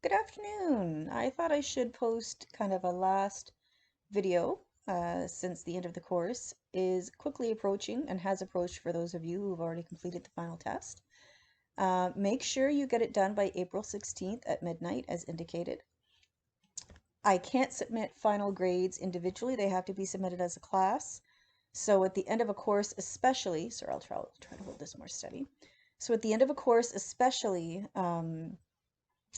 Good afternoon. I thought I should post kind of a last video since the end of the course is quickly approaching and has approached for those of you who've already completed the final test. Make sure you get it done by April 16th at midnight as indicated. I can't submit final grades individually, they have to be submitted as a class. So at the end of a course especially, sorry, I'll try to hold this more steady. So at the end of a course especially,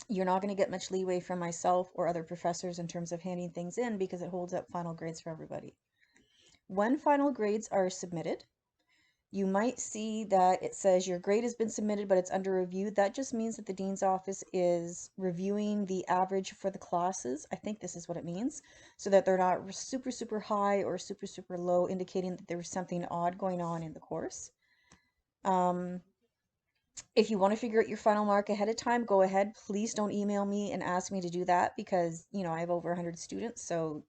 you're not going to get much leeway from myself or other professors in terms of handing things in because it holds up final grades for everybody. When final grades are submitted, you might see that it says your grade has been submitted, but it's under review. That just means that the dean's office is reviewing the average for the classes. I think this is what it means, so that they're not super, super high or super, super low, indicating that there was something odd going on in the course. If you want to figure out your final mark ahead of time, go ahead. Please don't email me and ask me to do that because, I have over 100 students, so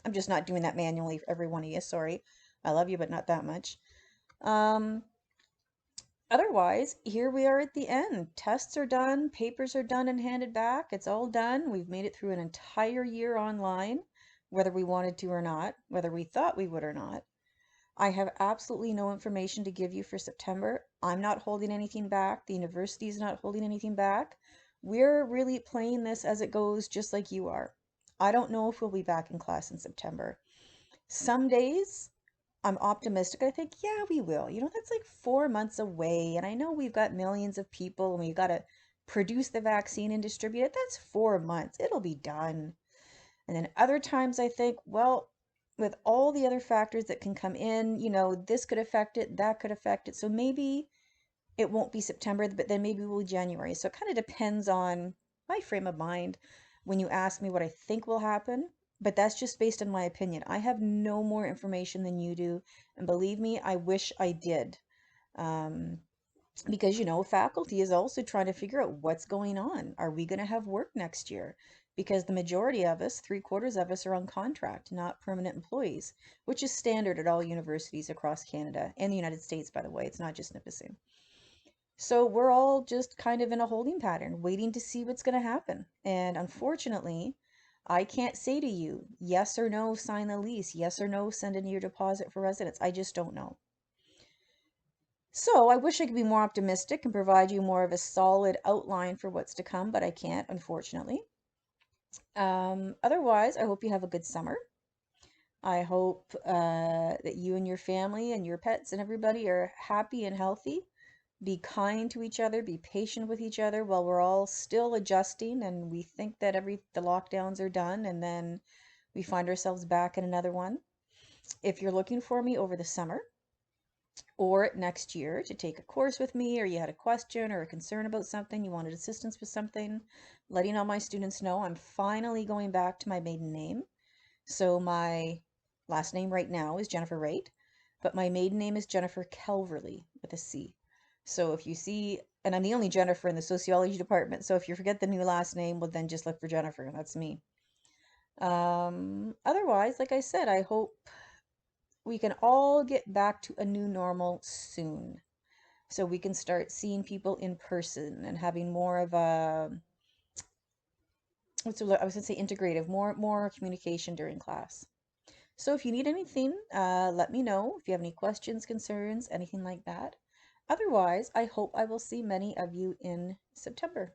I'm just not doing that manually for every one of you. Sorry. I love you, but not that much. Um, Otherwise, here we are at the end. Tests are done, papers are done and handed back. It's all done. We've made it through an entire year online, whether we wanted to or not, whether we thought we would or not. I have absolutely no information to give you for September. I'm not holding anything back. The university is not holding anything back. We're really playing this as it goes, just like you are. I don't know if we'll be back in class in September. Some days I'm optimistic. I think, yeah, we will. That's like 4 months away. And I know we've got millions of people and we've got to produce the vaccine and distribute it. That's 4 months. It'll be done. And then other times I think, well, with all the other factors that can come in, this could affect it, that could affect it. So maybe it won't be September, but then maybe we'll be January. So it kind of depends on my frame of mind when you ask me what I think will happen. But that's just based on my opinion. I have no more information than you do. And believe me, I wish I did. Um, because faculty is also trying to figure out what's going on. Are we going to have work next year? Because the majority of us, 3/4 of us, are on contract, not permanent employees, which is standard at all universities across Canada and the United States, by the way. It's not just Nipissing. So we're all just kind of in a holding pattern, waiting to see what's going to happen. And unfortunately, I can't say to you, yes or no, sign the lease, yes or no, send in your deposit for residence. I just don't know. So I wish I could be more optimistic and provide you more of a solid outline for what's to come, but I can't, unfortunately. Otherwise, I hope you have a good summer. I hope that you and your family and your pets and everybody are happy and healthy. Be kind to each other, be patient with each other while we're all still adjusting and we think that the lockdowns are done and then we find ourselves back in another one. If you're looking for me over the summer, or next year to take a course with me, or you had a question or a concern about something, you wanted assistance with something, letting all my students know I'm finally going back to my maiden name. So my last name right now is Jennifer Wright, but my maiden name is Jennifer Kelverly with a C. So if you see, and I'm the only Jennifer in the sociology department, so if you forget the new last name, well then just look for Jennifer, and that's me. Otherwise, like I said, I hope we can all get back to a new normal soon so we can start seeing people in person and having more of a I was gonna say integrative, more communication during class. So if you need anything, let me know if you have any questions, concerns, anything like that. Otherwise, I hope I will see many of you in September.